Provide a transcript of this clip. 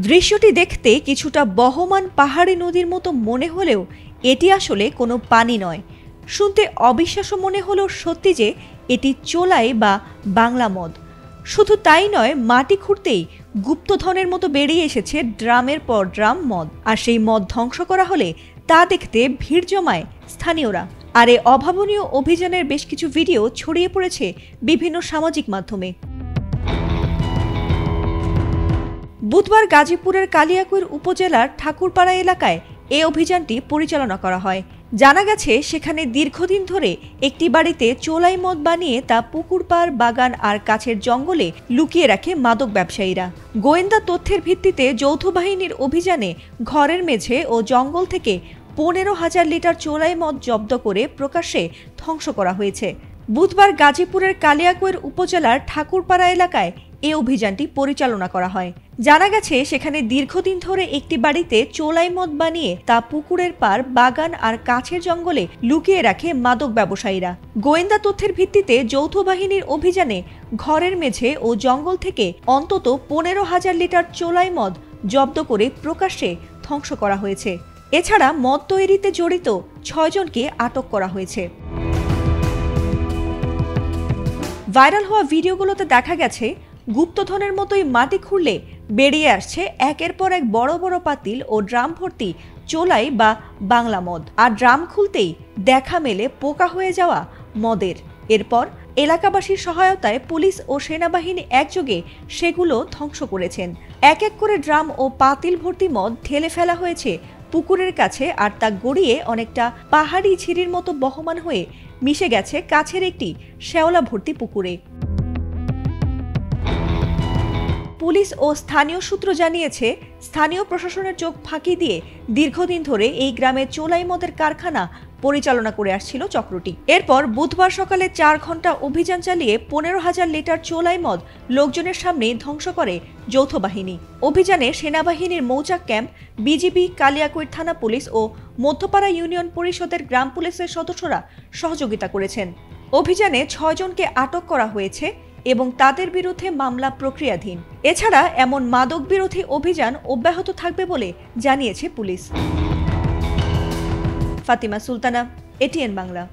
দৃশ্যটি দেখতে কিছুটা বহমান পাহাড়ি নদীর মতো মনে হলেও এটি আসলে কোনো পানি নয়। শুনতে অবিশ্বাস্য মনে হলেও সত্যি যে এটি চোলাই বা বাংলা মদ। শুধু তাই নয়, মাটি খুঁড়তেই গুপ্তধনের মতো বেরিয়ে এসেছে ড্রামের পর ড্রাম মদ। আর সেই মদ ধ্বংস করা হলে তা দেখতে ভিড় জমায় স্থানীয়রা। আর এই অভাবনীয় অভিযানের বেশ কিছু ভিডিও ছড়িয়ে পড়েছে বিভিন্ন সামাজিক মাধ্যমে। বুধবার গাজীপুরের কালিয়াকৈর উপজেলার ঠাকুরপাড়া এলাকায় এই অভিযানটি পরিচালনা করা হয়। জানা গেছে, সেখানে দীর্ঘদিন ধরে একটি বাড়িতে চোলাই মদ বানিয়ে তা পুকুর পাড়, বাগান আর কাছের জঙ্গলে লুকিয়ে রাখে মাদক ব্যবসায়ীরা। গোয়েন্দা তথ্যের ভিত্তিতে যৌথ বাহিনীর অভিযানে ঘরের মেঝে ও জঙ্গল থেকে 15,000 লিটার চোলাই মদ জব্দ করে প্রকাশ্যে ধ্বংস করা হয়েছে। বুধবার গাজীপুরের কালিয়াকৈর উপজেলার ঠাকুরপাড়া এলাকায় এই অভিযানটি পরিচালনা করা হয়। জানা গেছে, সেখানে দীর্ঘদিন ধরে একটি বাড়িতে চোলাই মদ বানিয়ে তা পুকুরের পাড়, বাগান আর কাছের জঙ্গলে লুকিয়ে রাখে মাদক ব্যবসায়ীরা। গোয়েন্দা তথ্যের ভিত্তিতে যৌথ বাহিনীর অভিযানে ঘরের মেঝে ও জঙ্গল থেকে অন্তত 15,000 লিটার চোলাই মদ জব্দ করে প্রকাশ্যে ধ্বংস করা হয়েছে। এছাড়া মদ তৈরিতে জড়িত 6 জনকে আটক করা হয়েছে। ভাইরাল হওয়া ভিডিওগুলোতে দেখা গেছে, গুপ্তধনের মতোই মাটি খুঁড়লে বেরিয়ে আসছে একের পর এক বড় বড় পাতিল ও ড্রাম ভর্তি চোলাই বা বাংলা মদ। আর ড্রাম খুলতেই দেখা মেলে পোকা হয়ে যাওয়া মদের। এরপর এলাকাবাসীর সহায়তায় পুলিশ ও সেনাবাহিনী একযোগে সেগুলো ধ্বংস করেছেন। এক এক করে ড্রাম ও পাতিল ভর্তি মদ ঢেলে ফেলা হয়েছে পুকুরের কাছে, আর তা গড়িয়ে অনেকটা পাহাড়ি ঝিরির মতো বহমান হয়ে মিশে গেছে কাছের একটি শ্যাওলা ভর্তি পুকুরে। পুলিশ ও স্থানীয় সূত্র জানিয়েছে, স্থানীয় প্রশাসনের চোখ ফাঁকি দিয়ে দীর্ঘদিন ধরে এই গ্রামে চোলাই মদের কারখানা পরিচালনা করে আসছিল চক্রটি। এরপর বুধবার সকালে 4 ঘন্টা অভিযান চালিয়ে 15,000 লিটার চোলাই মদ লোকজনের সামনে ধ্বংস করে যৌথ বাহিনী। অভিযানে সেনাবাহিনীর মৌচাক ক্যাম্প, বিজিবি, কালিয়াকৈর থানা পুলিশ ও মধ্যপাড়া ইউনিয়ন পরিষদের গ্রাম পুলিশের সদস্যরা সহযোগিতা করেছেন। অভিযানে 6 জনকে আটক করা হয়েছে এবং তাদের বিরুদ্ধে মামলা প্রক্রিয়াধীন। এছাড়া এমন মাদক বিরোধী অভিযান অব্যাহত থাকবে বলে জানিয়েছে পুলিশ। ফাতিমা সুলতানা, এটিএন বাংলা।